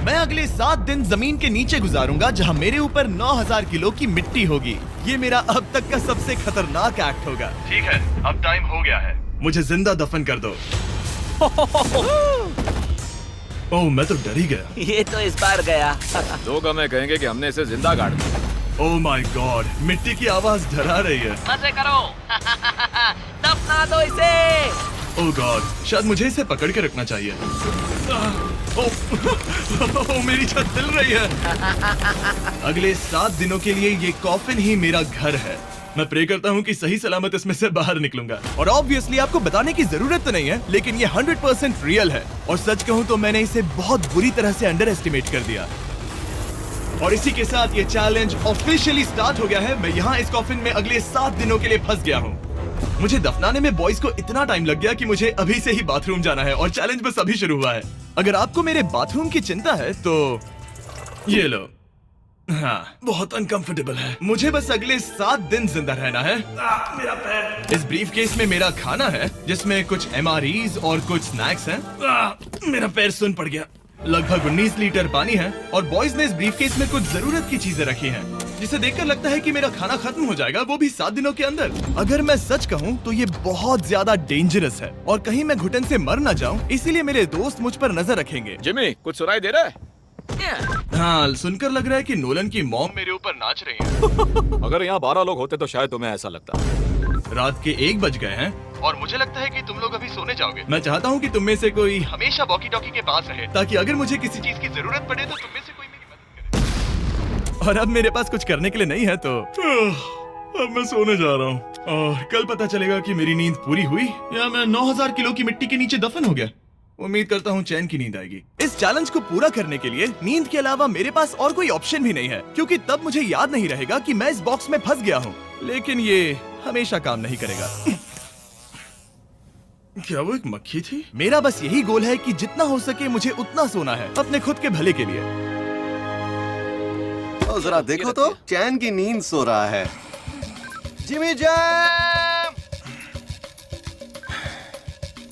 मैं अगले 7 दिन जमीन के नीचे गुजारूंगा जहां मेरे ऊपर 9000 किलो की मिट्टी होगी। ये मेरा अब तक का सबसे खतरनाक एक्ट होगा। ठीक है, अब टाइम हो गया है, मुझे जिंदा दफन कर दो। ओह, मैं तो डर ही गया। ये तो इस बार गया। लोग हमें कहेंगे कि हमने इसे जिंदा गाड़ दिया। ओह माय गॉड, मिट्टी की आवाज डरा रही है। मजे करो। दफना दो इसे। ओह गॉड, शायद मुझे इसे पकड़ के रखना चाहिए। ओह, मेरी छत हिल रही है। अगले 7 दिनों के लिए ये कॉफिन ही मेरा घर है। मैं प्रे करता हूँ कि सही सलामत इसमें से बाहर निकलूंगा। और ऑब्वियसली आपको बताने की जरूरत तो नहीं है, लेकिन ये 100% रियल है। और सच कहूँ तो मैंने इसे बहुत बुरी तरह से अंडर एस्टिमेट कर दिया। और इसी के साथ ये चैलेंज ऑफिशियली स्टार्ट हो गया है। मैं यहाँ इस कॉफिन में अगले 7 दिनों के लिए फंस गया हूँ। मुझे दफनाने में बॉयज को इतना टाइम लग गया कि मुझे अभी से ही बाथरूम जाना है और चैलेंज बस अभी शुरू हुआ है। अगर आपको मेरे बाथरूम की चिंता है तो ये लो। हाँ, बहुत अनकंफर्टेबल है। मुझे बस अगले 7 दिन जिंदा रहना है। मेरा पैर। इस ब्रीफकेस में मेरा खाना है, जिसमें कुछ MREs और कुछ स्नैक्स हैं। मेरा पैर सुन पड़ गया। लगभग 19 लीटर पानी है और बॉयज ने इस ब्रीफकेस में कुछ जरूरत की चीजें रखी हैं, जिसे देखकर लगता है कि मेरा खाना खत्म हो जाएगा, वो भी 7 दिनों के अंदर। अगर मैं सच कहूँ तो ये बहुत ज्यादा डेंजरस है और कहीं मैं घुटन से मर ना जाऊँ, इसीलिए मेरे दोस्त मुझ पर नजर रखेंगे। जिमी, कुछ सुनाई दे रहा है? हाँ, सुनकर लग रहा है कि नोलन की मॉम मेरे ऊपर नाच रही है। अगर यहाँ 12 लोग होते तो शायद तुम्हें ऐसा लगता। रात के 1 बज गए हैं और मुझे लगता है कि तुम लोग अभी सोने जाओगे। मैं चाहता हूँ कि तुम में से कोई हमेशा वॉकी टॉकी के पास रहे, ताकि अगर मुझे किसी चीज की जरूरत पड़े तो तुम में से कोई मेरी मदद करे। और अब मेरे पास कुछ करने के लिए नहीं है तो अब मैं सोने जा रहा हूँ और कल पता चलेगा कि मेरी नींद पूरी हुई या मैं 9000 किलो की मिट्टी के नीचे दफन हो गया। उम्मीद करता हूँ चैन की नींद आएगी। इस चैलेंज को पूरा करने के लिए नींद के अलावा मेरे पास और कोई ऑप्शन भी नहीं है, क्योंकि तब मुझे याद नहीं रहेगा कि मैं इस बॉक्स में फंस गया हूँ। लेकिन ये हमेशा काम नहीं करेगा। क्या वो एक मक्खी थी? मेरा बस यही गोल है कि जितना हो सके मुझे उतना सोना है, अपने खुद के भले के लिए। ओ, जरा देखो तो, चैन की नींद सो रहा है। Jimmy jam!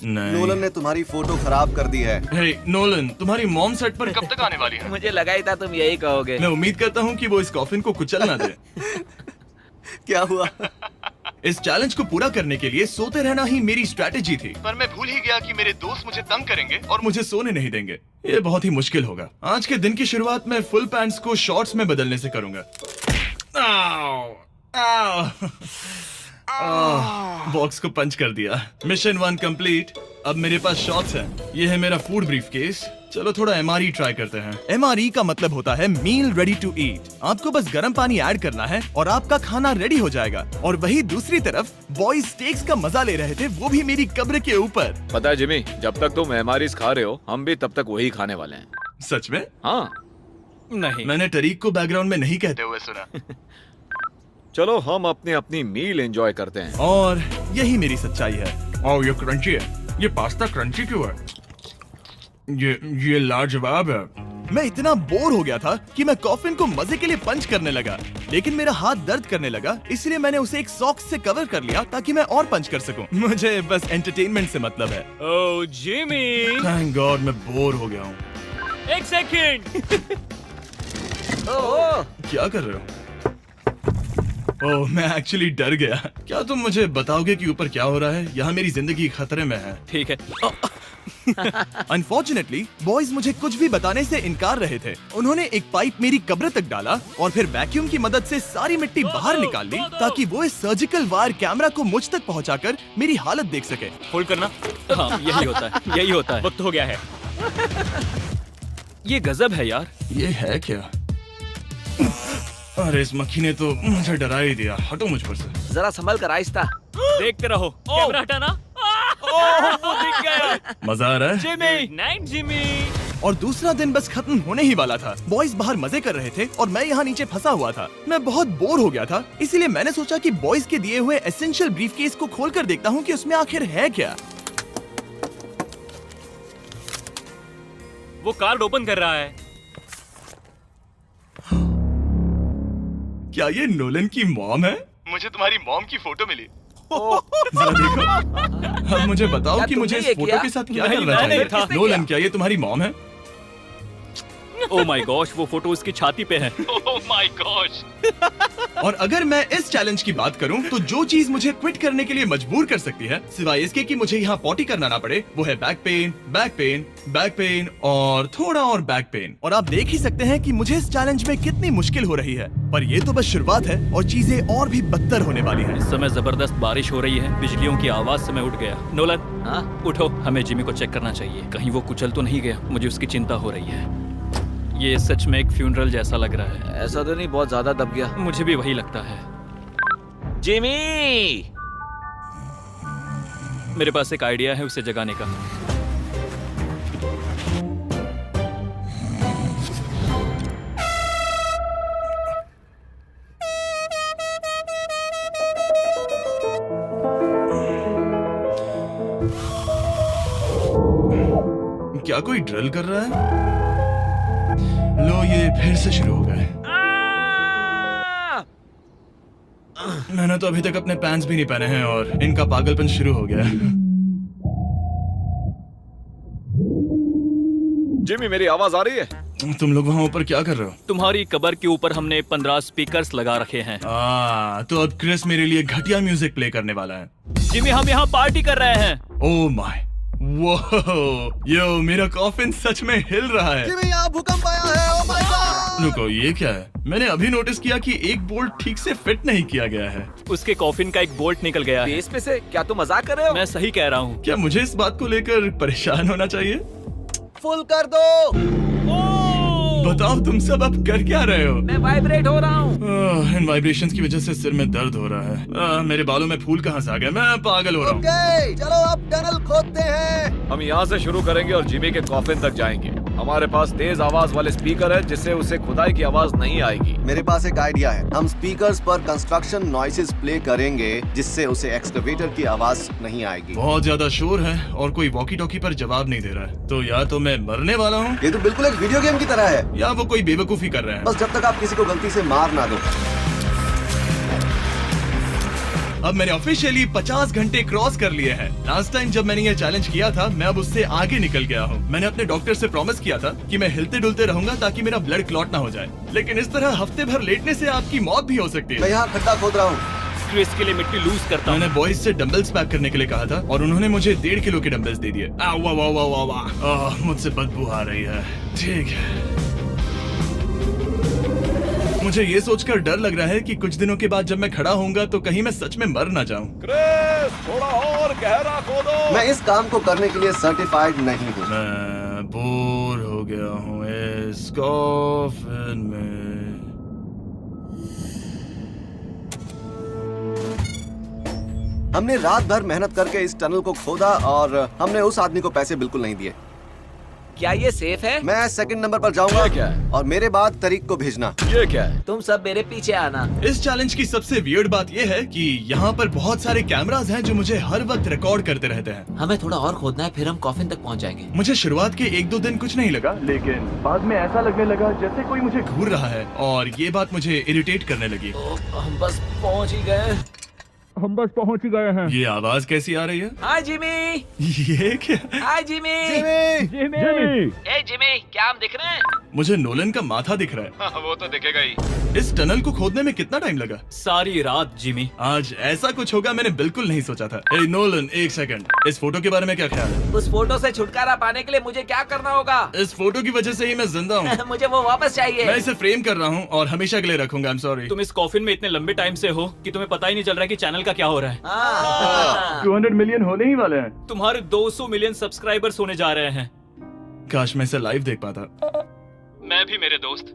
नोलन ने तुम्हारी फोटो खराब कर दी है। हे नोलन, तुम्हारी मॉम सेट पर कब तक आने वाली है? मुझे लगा ही था तुम यही कहोगे। मैं उम्मीद करता हूँ कि वो इस कॉफिन को कुचल ना दे। क्या हुआ? इस चैलेंज को पूरा करने के लिए सोते रहना ही मेरी स्ट्रैटेजी थी, पर मैं भूल ही गया कि मेरे दोस्त मुझे तंग करेंगे और मुझे सोने नहीं देंगे। ये बहुत ही मुश्किल होगा। आज के दिन की शुरुआत मैं फुल पैंट्स को शॉर्ट्स में बदलने से करूंगा। बॉक्स को पंच कर दिया। Mission 1 complete. अब मेरे पास शॉर्ट्स हैं। ये है मेरा फूड ब्रीफकेस। चलो थोड़ा MRE ट्राई करते हैं। MRE का मतलब होता है मील रेडी टू ईट। आपको बस गर्म पानी ऐड करना है और आपका खाना रेडी हो जाएगा। और वही दूसरी तरफ बॉयज स्टेक्स का मजा ले रहे थे, वो भी मेरी कब्र के ऊपर। पता है जिमी, जब तक तुम MREs खा रहे हो, हम भी तब तक वही खाने वाले हैं। सच में? हाँ। नहीं, मैंने टरीक को बैकग्राउंड में नहीं कहते हुए सुना। चलो हम अपनी अपनी मील एंजॉय करते हैं। और यही मेरी सच्चाई है। और ये क्रंची है। ये पास्ता क्रंची क्यों है? ये लाजवाब है। मैं इतना बोर हो गया था कि मैं कॉफिन को मजे के लिए पंच करने लगा, लेकिन मेरा हाथ दर्द करने लगा, इसलिए मैंने उसे एक सॉक्स से कवर कर लिया ताकि मैं और पंच कर सकूं। मुझे बस एंटरटेनमेंट से मतलब है। ओह जिमी, थैंक गॉड मैं बोर हो गया हूँ। 1 सेकंड। क्या कर रहे हो? ओह, मैं एक्चुअली डर गया। क्या तुम मुझे बताओगे कि ऊपर क्या हो रहा है? यहाँ मेरी जिंदगी खतरे में है। ठीक है। अनफॉर्चुनेटली बॉयज मुझे कुछ भी बताने से इनकार रहे थे। उन्होंने एक पाइप मेरी कब्र तक डाला और फिर वैक्यूम की मदद से सारी मिट्टी बाहर निकाल ली, ताकि वो इस सर्जिकल वायर कैमरा को मुझ तक पहुंचाकर मेरी हालत देख सके। होल्ड करना। हाँ, यही होता है, यही होता है। वक्त हो गया है। ये गजब है यार। ये है क्या? अरे इस मक्खी ने तो मुझे डरा ही दिया। हटो मुझ पर से। जरा संभल कर आहिस्ता। देखते रहो। कैमरा हटाना। वो दिख गया। मजा आ रहा है? Jimmy, night Jimmy. और दूसरा दिन बस खत्म होने ही वाला था। बॉयज बाहर मजे कर रहे थे और मैं यहाँ नीचे फंसा हुआ था। मैं बहुत बोर हो गया था, इसीलिए मैंने सोचा कि बॉयज के दिए हुए एसेंशियल ब्रीफकेस को खोलकर देखता हूँ कि उसमें आखिर है क्या। वो कार्ड ओपन कर रहा है। क्या ये नोलन की मॉम है? मुझे तुम्हारी मॉम की फोटो मिली। जरा देखो। अब मुझे बताओ कि मुझे इस फोटो के साथ क्या करना चाहिए। नोलन, क्या ये तुम्हारी मॉम है? ओह माय गॉश, वो फोटो उसकी छाती पे है। Oh my gosh. और अगर मैं इस चैलेंज की बात करूं तो जो चीज मुझे क्विट करने के लिए मजबूर कर सकती है, सिवाय इसके कि मुझे यहाँ पॉटी करना ना पड़े, वो है back pain, back pain, back pain और थोड़ा और बैक पेन। और आप देख ही सकते हैं कि मुझे इस चैलेंज में कितनी मुश्किल हो रही है, पर ये तो बस शुरुआत है और चीजें और भी बदतर होने वाली हैं। इस समय जबरदस्त बारिश हो रही है, बिजलियों की आवाज से मैं उठ गया। नोलन, हाँ? उठो, हमें जिमी को चेक करना चाहिए, कहीं वो कुचल तो नहीं गया। मुझे उसकी चिंता हो रही है। ये सच में एक फ्यूनरल जैसा लग रहा है। ऐसा तो नहीं बहुत ज्यादा दब गया? मुझे भी वही लगता है। जिमी! मेरे पास एक आइडिया है उसे जगाने का। क्या कोई ड्रिल कर रहा है? लो, ये फिर से शुरू हो गए। मैंने तो अभी तक अपने पैंट्स भी नहीं पहने हैं और इनका पागलपन शुरू हो गया है। जिमी, मेरी आवाज आ रही है? तुम लोग वहाँ ऊपर क्या कर रहे हो? तुम्हारी कबर के ऊपर हमने 15 स्पीकर्स लगा रखे हैं। तो अब क्रिस मेरे लिए घटिया म्यूजिक प्ले करने वाला है। जिमी, हम यहाँ पार्टी कर रहे हैं। ओह माय, वो यो, मेरा कॉफिन सच में हिल रहा है। जिमी, यहाँ भूकंप आया है। Oh my God! रुको, ये क्या है? मैंने अभी नोटिस किया कि एक बोल्ट ठीक से फिट नहीं किया गया है। उसके कॉफिन का एक बोल्ट निकल गया है। बेस पे से? क्या तुम मजाक कर रहे हो? मैं सही कह रहा हूँ। क्या मुझे इस बात को लेकर परेशान होना चाहिए? फुल कर दो। बताओ, तुम सब अब कर क्या रहे हो? मैं वाइब्रेट हो रहा हूँ। इन वाइब्रेशंस की वजह से सिर में दर्द हो रहा है। मेरे बालों में फूल कहाँ से आ गए? मैं पागल हो रहा हूँ। ओके, चलो अब टनल खोदते हैं। हम यहाँ से शुरू करेंगे और जिमी के कॉफिन तक जाएंगे। हमारे पास तेज आवाज वाले स्पीकर है जिससे उसे खुदाई की आवाज नहीं आएगी। मेरे पास एक आइडिया है। हम स्पीकर्स पर कंस्ट्रक्शन नॉइसेस प्ले करेंगे जिससे उसे एक्सकवेटर की आवाज नहीं आएगी। बहुत ज्यादा शोर है और कोई वॉकी टॉकी पर जवाब नहीं दे रहा है। तो या तो मैं मरने वाला हूँ ये तो बिल्कुल एक वीडियो गेम की तरह है। या वो कोई बेवकूफी कर रहे हैं। बस जब तक आप किसी को गलती से मार ना दो। अब मैंने ऑफिशियली 50 घंटे क्रॉस कर लिए हैं। लास्ट टाइम जब मैंने ये चैलेंज किया था, मैं अब उससे आगे निकल गया हूँ। मैंने अपने डॉक्टर से प्रॉमिस किया था कि मैं हिलते डुलते रहूंगा ताकि मेरा ब्लड क्लॉट ना हो जाए, लेकिन इस तरह हफ्ते भर लेटने से आपकी मौत भी हो सकती मैं है। यहाँ खड्डा खोद रहा हूँ। क्रिस के लिए मिट्टी लूज करता हूँ। मैंने बॉयज से डंबल्स पैक करने के लिए कहा था और उन्होंने मुझे 1.5 किलो के डंबल्स दे दिए। वाह वाह वाह वाह वाह, मुझसे बदबू आ रही है। ठीक है, मुझे ये सोचकर डर लग रहा है कि कुछ दिनों के बाद जब मैं खड़ा होऊंगा तो कहीं मैं सच में मर ना जाऊं। क्रिस, थोड़ा और गहरा खोदो। मैं इस काम को करने के लिए सर्टिफाइड नहीं हूँ। मैं बोर हो गया हूँ इस कॉफिन में। हमने रात भर मेहनत करके इस टनल को खोदा और हमने उस आदमी को पैसे बिल्कुल नहीं दिए। क्या ये सेफ है? मैं सेकंड नंबर पर जाऊंगा ये क्या है? और मेरे बाद तरीक को भेजना। ये क्या है? तुम सब मेरे पीछे आना। इस चैलेंज की सबसे वियर्ड बात यह है कि यहाँ पर बहुत सारे कैमरास हैं जो मुझे हर वक्त रिकॉर्ड करते रहते हैं। हमें थोड़ा और खोदना है, फिर हम कॉफिन तक पहुँच जाएंगे। मुझे शुरुआत के 1-2 दिन कुछ नहीं लगा, लेकिन बाद में ऐसा लगने लगा जैसे कोई मुझे घूर रहा है और ये बात मुझे इरिटेट करने लगी। हम बस पहुँच ही गए। ये आवाज कैसी आ रही है? हाय जिमी। ये क्या? हाय जिमी। जिमी! ए जिमी, क्या हम दिख रहे हैं? मुझे नोलन का माथा दिख रहा है। वो तो दिखेगा ही। इस टनल को खोदने में कितना टाइम लगा? सारी रात जिमी। आज ऐसा कुछ होगा मैंने बिल्कुल नहीं सोचा था। ए नोलन, एक सेकंड, इस फोटो के बारे में क्या ख्याल है? उस फोटो से छुटकारा पाने के लिए मुझे क्या करना होगा? इस फोटो की वजह से ही मैं जिंदा हूँ। मुझे वो वापस चाहिए। मैं इसे फ्रेम कर रहा हूँ और हमेशा के लिए रखूंगा। I am sorry. तुम इस कॉफिन में इतने लंबे टाइम से हो कि तुम्हें पता ही नहीं चल रहा है कि चैनल का क्या हो रहा है। 200 मिलियन होने ही वाले हैं। तुम्हारे 200 मिलियन सब्सक्राइबर्स होने जा रहे हैं। काश मैं इसे लाइव देख पाता। मैं भी मेरे दोस्त।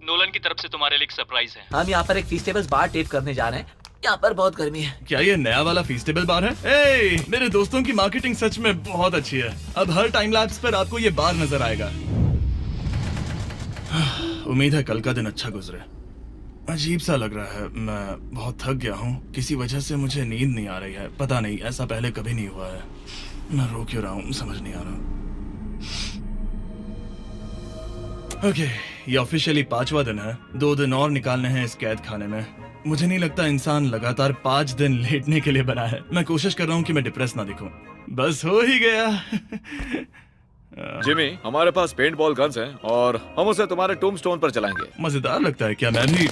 नोलन की तरफ से तुम्हारे लिए एक सरप्राइज है। हम यहाँ पर एक फीस्टेबल्स बार टेप करने जा रहे हैं। यहाँ पर बहुत गर्मी है। क्या ये नया वाला फीस्टेबल बार है? ए, मेरे दोस्तों की मार्केटिंग सच में बहुत अच्छी है। अब हर टाइम लैप्स पर आपको ये बार नजर आएगा। उम्मीद है कल का दिन अच्छा गुजरे। अजीब सा लग रहा है, मैं बहुत थक गया हूँ। किसी वजह से मुझे नींद नहीं आ रही है। पता नहीं, ऐसा पहले कभी नहीं हुआ है। मैं रो क्यों रहा हूँ समझ नहीं आ रहा। ओके, ये ऑफिशियली 5वां दिन है। 2 दिन और निकालने हैं इस कैद खाने में। मुझे नहीं लगता इंसान लगातार 5 दिन लेटने के लिए बना है। मैं कोशिश कर रहा हूँ कि मैं डिप्रेस ना दिखूं। बस हो ही गया। जिमी, हमारे पास पेंट बॉल गन्स हैं और हम उसे तुम्हारे टूम्बस्टोन पर चलाएंगे। मजेदार लगता है क्या? मैं भी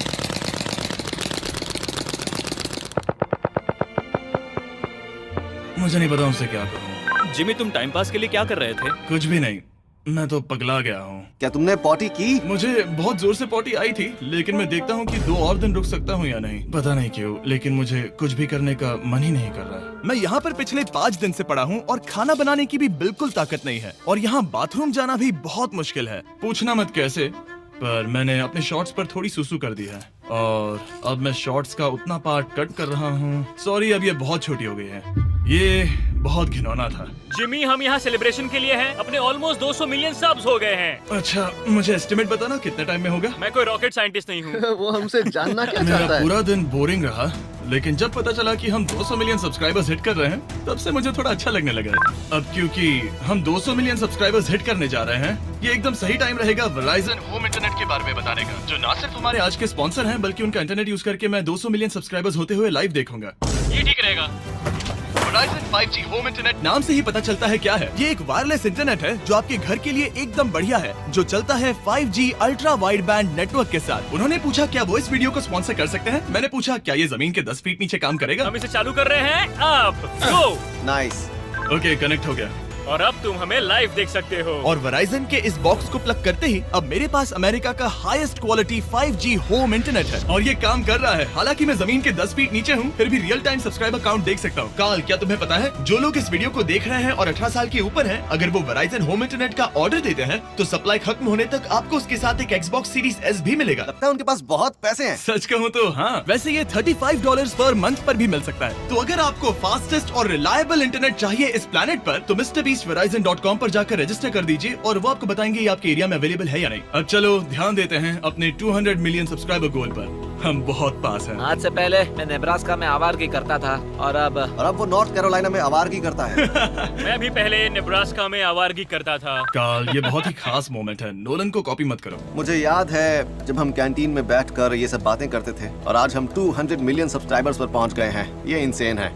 मुझे नहीं पता उनसे क्या करूं। जिमी, तुम टाइम पास के लिए क्या कर रहे थे? कुछ भी नहीं, मैं तो पगला गया हूँ। क्या तुमने पॉटी की? मुझे बहुत जोर से पॉटी आई थी, लेकिन मैं देखता हूँ कि 2 और दिन रुक सकता हूँ या नहीं, पता नहीं क्यों, लेकिन मुझे कुछ भी करने का मन ही नहीं कर रहा। मैं यहाँ पर पिछले 5 दिन से पड़ा हूँ और खाना बनाने की भी बिल्कुल ताकत नहीं है, और यहाँ बाथरूम जाना भी बहुत मुश्किल है। पूछना मत कैसे, पर मैंने अपने शॉर्ट्स पर थोड़ी सुसु कर दी है और अब मैं शॉर्ट्स का उतना पार्ट कट कर रहा हूँ। सॉरी, अब ये बहुत छोटी हो गई है। ये बहुत घिनौना था। जिमी, हम यहाँ सेलिब्रेशन के लिए हैं। अपने ऑलमोस्ट 200 मिलियन सब्स हो गए हैं। अच्छा, मुझे एस्टिमेट बताना कितने टाइम में होगा? मैं कोई रॉकेट साइंटिस्ट नहीं हूँ। वो हमसे जानना क्या मेरा चाहता है? पूरा दिन बोरिंग रहा, लेकिन जब पता चला कि हम 200 मिलियन सब्सक्राइबर्स हिट कर रहे हैं, तब से मुझे थोड़ा अच्छा लगने लगा है। अब क्योंकि हम 200 मिलियन सब्सक्राइबर्स हिट करने जा रहे हैं, ये एकदम सही टाइम रहेगा वेराइजन होम इंटरनेट के बारे में बताने का, जो ना सिर्फ हमारे आज के स्पॉन्सर हैं, बल्कि उनका इंटरनेट यूज करके मैं 200 मिलियन सब्सक्राइबर्स होते हुए लाइव देखूंगा। ये ठीक रहेगा। Verizon 5G होम इंटरनेट नाम से ही पता चलता है क्या है। ये एक वायरलेस इंटरनेट है जो आपके घर के लिए एकदम बढ़िया है, जो चलता है 5G ultra wide band network के साथ। उन्होंने पूछा क्या वो इस वीडियो को स्पॉन्सर कर सकते हैं। मैंने पूछा क्या ये जमीन के 10 फीट नीचे काम करेगा। हम इसे चालू कर रहे हैं अब। गो। नाइस। ओके, कनेक्ट हो गया। और अब तुम हमें लाइव देख सकते हो। और Verizon के इस बॉक्स को प्लग करते ही अब मेरे पास अमेरिका का highest quality 5G home internet है, और ये काम कर रहा है। हालांकि मैं जमीन के 10 फीट नीचे हूँ, फिर भी रियल टाइम सब्सक्राइबर काउंट देख सकता हूँ। काल, क्या तुम्हें पता है जो लोग इस वीडियो को देख रहे हैं और 18 साल के ऊपर हैं, अगर वो Verizon होम इंटरनेट का ऑर्डर देते हैं तो सप्लाई खत्म होने तक आपको उसके साथ एक Xbox Series S भी मिलेगा। लगता है उनके पास बहुत पैसे हैं। सच कहूँ तो हाँ। वैसे ये $35 पर मंथ पर भी मिल सकता है। तो अगर आपको फास्टेस्ट और रिलायबल इंटरनेट चाहिए इस प्लेनेट पर, तो MrBeastVerizon.com पर जाकर रजिस्टर कर दीजिए और वो आपको बताएंगे ये आपके एरिया में अवेलेबल है या नहीं। अब चलो ध्यान देते हैं अपने 200 मिलियन सब्सक्राइबर गोल पर। हम बहुत पास हैं। आज से पहले मैं नेब्रास्का में आवारगी करता था, और अब वो नॉर्थ कैरोलिना में आवारगी करता है। मैं भी पहले नेब्रास्का में आवारगी करता था। काल, ये बहुत ही खास मोमेंट है, नोलन को कॉपी मत करो। मुझे याद है जब हम कैंटीन में बैठकर ये सब बातें करते थे, और आज हम 200 मिलियन सब्सक्राइबर्स पर पहुंच गए हैं। ये इंसेन है।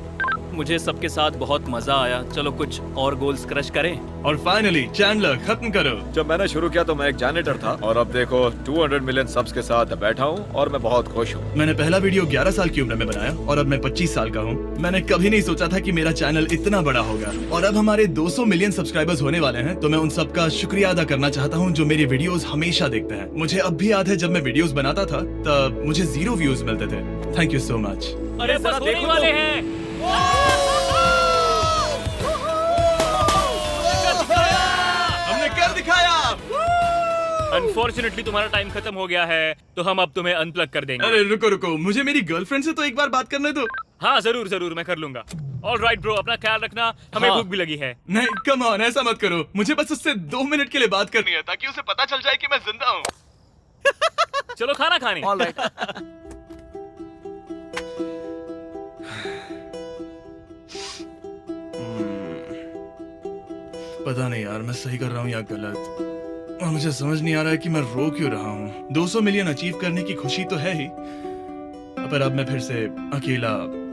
मुझे सबके साथ बहुत मजा आया। चलो कुछ और गोल्स क्रश करें। और फाइनली चैंडलर, खत्म करो। जब मैंने शुरू किया तो मैं एक जैनिटर था, और अब देखो 200 मिलियन सब्स के साथ बैठा हूँ और मैं बहुत खुश हूँ। मैंने पहला वीडियो 11 साल की उम्र में बनाया और अब मैं 25 साल का हूँ। मैंने कभी नहीं सोचा था कि मेरा चैनल इतना बड़ा होगा, और अब हमारे 200 मिलियन सब्सक्राइबर्स होने वाले हैं। तो मैं उन सबका शुक्रिया अदा करना चाहता हूँ जो मेरे वीडियोस हमेशा देखते हैं। मुझे अब भी याद है जब मैं वीडियोस बनाता था तब मुझे 0 व्यूज मिलते थे। Thank you so much. अरे जरा देखो वाले हैं। हमने कर दिखाया। अनफॉर्चुनेटली तुम्हारा टाइम खत्म हो गया है, तो हम अब तुम्हें अनप्लग कर देंगे। अरे रुको रुको, मुझे मेरी गर्लफ्रेंड से तो एक बार बात करने दो। हाँ जरूर जरूर, मैं कर लूंगा। ऑलराइट ब्रो, अपना ख्याल रखना, हमें भूख भी लगी है। नहीं, कम ऑन, ऐसा मत करो। मुझे बस उससे 2 मिनट के लिए बात करनी है, ताकि उसे पता चल जाए कि मैं जिंदा हूँ। चलो खाना खाने। ऑलराइट। पता नहीं यार, मैं सही कर रहा हूँ या गलत, और मुझे समझ नहीं आ रहा है कि मैं रो क्यों रहा हूँ। 200 मिलियन अचीव करने की खुशी तो है ही, पर अब मैं फिर से अकेला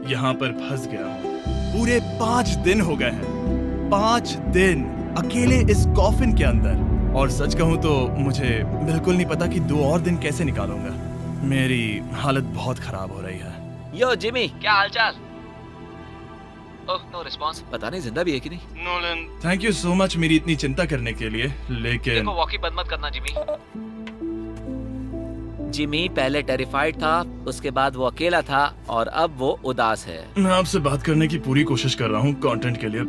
यहाँ पर फंस गया हूँ। पूरे 5 दिन हो गए हैं, 5 दिन अकेले इस कॉफिन के अंदर, और सच कहूँ तो मुझे बिल्कुल नहीं पता कि 2 और दिन कैसे निकालूंगा। मेरी हालत बहुत खराब हो रही है। यो जिमी, क्या हालचाल? ओह, नो रिस्पांस। पता नहीं जिंदा भी है कि नहीं। Nolan, thank you so much मेरी इतनी चिंता करने के लिए, लेकिन देखो, वॉकी बंद मत करना जिमी। जिमी पहले टेरिफाइड था, उसके बाद वो अकेला था, और अब वो उदास है। मैं आपसे बात करने की पूरी कोशिश कर रहा हूँ कंटेंट के लिए,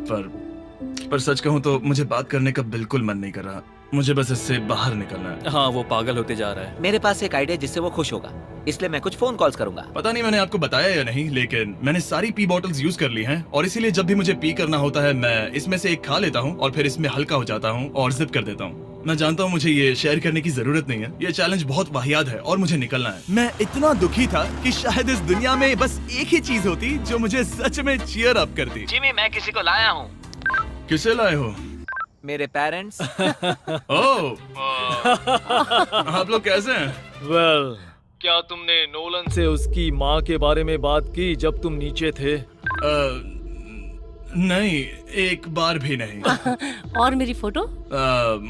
पर सच कहूँ तो मुझे बात करने का बिल्कुल मन नहीं कर रहा। मुझे बस इससे बाहर निकलना है। हाँ, वो पागल होते जा रहा है। मेरे पास एक आइडिया जिससे वो खुश होगा, इसलिए मैं कुछ फोन कॉल्स करूंगा। पता नहीं मैंने आपको बताया या नहीं, लेकिन मैंने सारी पी बॉटल्स यूज कर ली हैं, और इसीलिए जब भी मुझे पी करना होता है मैं इसमें से एक खा लेता हूँ और फिर इसमें हल्का हो जाता हूँ और जिप कर देता हूँ। मैं जानता हूँ मुझे ये शेयर करने की जरूरत नहीं है, ये चैलेंज बहुत वाहियात है और मुझे निकलना है। मैं इतना दुखी था कि शायद इस दुनिया में बस एक ही चीज होती जो मुझे सच में चीयर अप करती। जिमी, मैं किसी को लाया हूँ। किसे लाए हो? मेरे पेरेंट्स। ओह, आप लोग कैसे हैं? वेल, क्या तुमने नोलन से उसकी माँ के बारे में बात की जब तुम नीचे थे? नहीं, एक बार भी नहीं। और मेरी फोटो?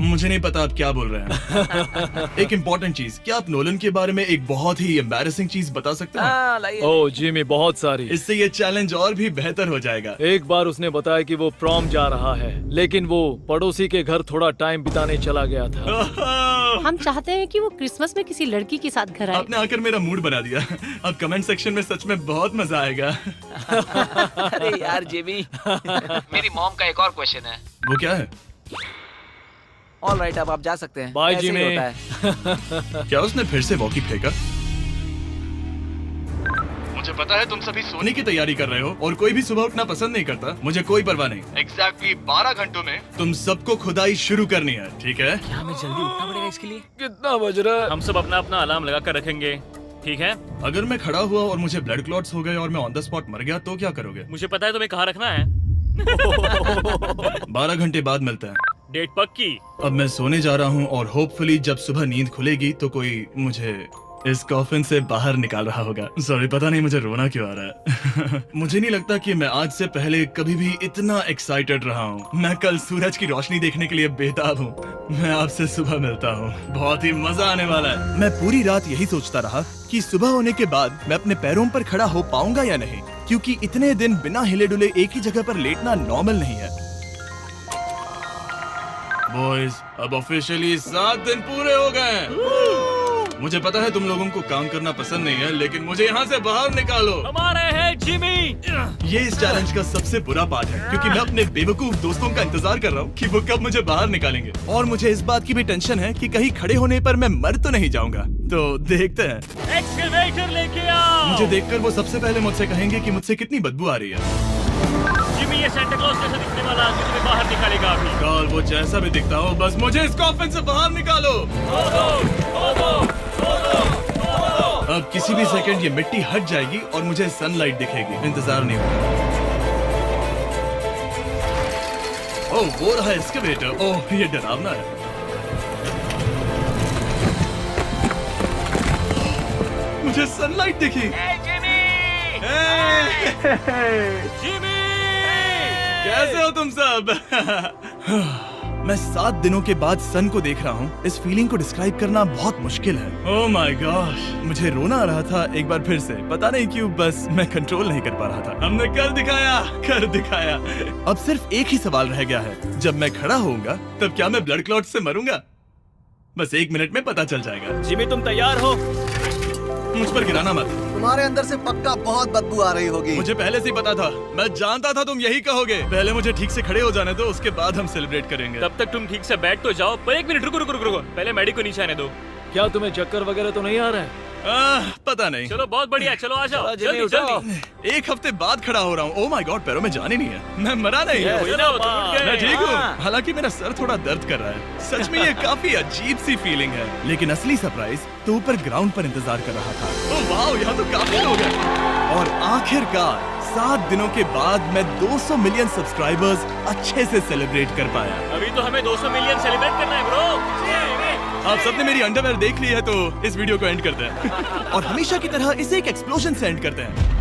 मुझे नहीं पता आप क्या बोल रहे हैं। एक इम्पोर्टेंट चीज, क्या आप नोलन के बारे में एक बहुत ही एम्बैरेसिंग चीज बता सकते हैं? हाँ, लाइए। ओह जिमी, बहुत सारी। इससे ये चैलेंज और भी बेहतर हो जाएगा। एक बार उसने बताया कि वो प्रॉम जा रहा है, लेकिन वो पड़ोसी के घर थोड़ा टाइम बिताने चला गया था। हम चाहते हैं कि वो क्रिसमस में किसी लड़की के साथ घर आए। आपने आकर मेरा मूड बना दिया। अब कमेंट सेक्शन में सच में बहुत मजा आएगा। अरे यार जिमी। मेरी मॉम का एक और क्वेश्चन है। वो क्या है? ऑलराइट, अब आप जा सकते हैं। बाय ऐसे ही जिमी। होता है। क्या उसने फिर से वॉकी फेंका? मुझे पता है तुम सभी सोने की तैयारी कर रहे हो और कोई भी सुबह उठना पसंद नहीं करता। मुझे कोई परवाह नहीं। एग्जैक्टली 12 घंटों में तुम सबको खुदाई शुरू करनी है, ठीक है? क्या हमें जल्दी उठना पड़ेगा इसके लिए? कितना बज रहा है? हम सब अपना अपना अलार्म लगा कर रखेंगे, ठीक है? अगर मैं खड़ा हुआ और मुझे ब्लड क्लॉट्स हो गए और मैं ऑन द स्पॉट मर गया तो क्या करोगे? मुझे पता है तुम्हें कहाँ रखना है। 12 घंटे बाद मिलता है। डेट पक्की। अब मैं सोने जा रहा हूँ और होपफुली जब सुबह नींद खुलेगी तो कोई मुझे इस कॉफिन से बाहर निकाल रहा होगा। सॉरी, पता नहीं मुझे रोना क्यों आ रहा है। मुझे नहीं लगता कि मैं आज से पहले कभी भी इतना एक्साइटेड रहा हूँ। मैं कल सूरज की रोशनी देखने के लिए बेताब हूँ। मैं आपसे सुबह मिलता हूँ, बहुत ही मजा आने वाला है। मैं पूरी रात यही सोचता रहा कि सुबह होने के बाद मैं अपने पैरों पर खड़ा हो पाऊंगा या नहीं, क्योंकि इतने दिन बिना हिले डुले एक ही जगह पर लेटना नॉर्मल नहीं है। बॉयज, अब ऑफिशियली 7 दिन पूरे हो गए हैं। मुझे पता है तुम लोगों को काम करना पसंद नहीं है, लेकिन मुझे यहाँ से बाहर निकालो। हमारे हैं जिमी। ये इस चैलेंज का सबसे बुरा पार्ट है, क्योंकि मैं अपने बेवकूफ दोस्तों का इंतजार कर रहा हूँ कि वो कब मुझे बाहर निकालेंगे। और मुझे इस बात की भी टेंशन है कि कहीं खड़े होने पर मैं मर तो नहीं जाऊंगा। तो देखते हैं। एक्सकवेटर लेके आओ। मुझे देखकर वो सबसे पहले मुझसे कहेंगे कि मुझसे कितनी बदबू आ रही है। जिमी, ये सांता क्लॉज जैसा दिखने वाला आदमी तुम्हें बाहर निकालेगा अभी। काल, वो जैसा भी दिखता हो, बस मुझे इस कॉफिन से बाहर निकालो। अब किसी भी सेकंड ये मिट्टी हट जाएगी और मुझे सनलाइट दिखेगी। इंतजार नहीं होगा। ओह, वो रहा एक्सकवेटर। ओह, ये डरावना है। मुझे सनलाइट दिखी। जिमी, कैसे हो तुम सब? मैं 7 दिनों के बाद सन को देख रहा हूँ। इस फीलिंग को डिस्क्राइब करना बहुत मुश्किल है। ओह माय गॉश, मुझे रोना आ रहा था एक बार फिर से। पता नहीं क्यों, बस मैं कंट्रोल नहीं कर पा रहा था। हमने कर दिखाया। अब सिर्फ एक ही सवाल रह गया है। जब मैं खड़ा होऊंगा तब क्या मैं ब्लड क्लॉट से मरूंगा? बस 1 मिनट में पता चल जाएगा। जिमी, तुम तैयार हो? मुझ पर गिराना मत। तुम्हारे अंदर से पक्का बहुत बदबू आ रही होगी। मुझे पहले से ही पता था। मैं जानता था तुम यही कहोगे। पहले मुझे ठीक से खड़े हो जाने दो, उसके बाद हम सेलिब्रेट करेंगे। तब तक तुम ठीक से बैठ तो जाओ। पर 1 मिनट, रुको। पहले मैडी को नीचे आने दो। क्या तुम्हें चक्कर वगैरह तो नहीं आ रहा है? पता नहीं। चलो, बहुत बढ़िया, चलो आ जाओ। चलो, जिमी, जल्दी। 1 हफ्ते बाद खड़ा हो रहा हूँ। ओह माय गॉड, पैरों में जान ही नहीं है। मैं मरा नहीं। मैं ठीक हूँ। हालांकि मेरा सर थोड़ा दर्द कर रहा है। सच में ये काफी अजीब सी फीलिंग है। लेकिन असली सरप्राइज तो ऊपर ग्राउंड पर इंतजार कर रहा था। ओह वाह, यहाँ तो काफी लोग हैं। और आखिरकार 7 दिनों के बाद मैं 200 मिलियन सब्सक्राइबर्स अच्छे से सेलिब्रेट कर पाया। अभी तो हमें 200 मिलियन सेलिब्रेट करना है ब्रो। आप सबने मेरी अंडरवेयर देख ली है, तो इस वीडियो को एंड करते हैं। और हमेशा की तरह इसे एक एक्सप्लोजन से एंड करते हैं।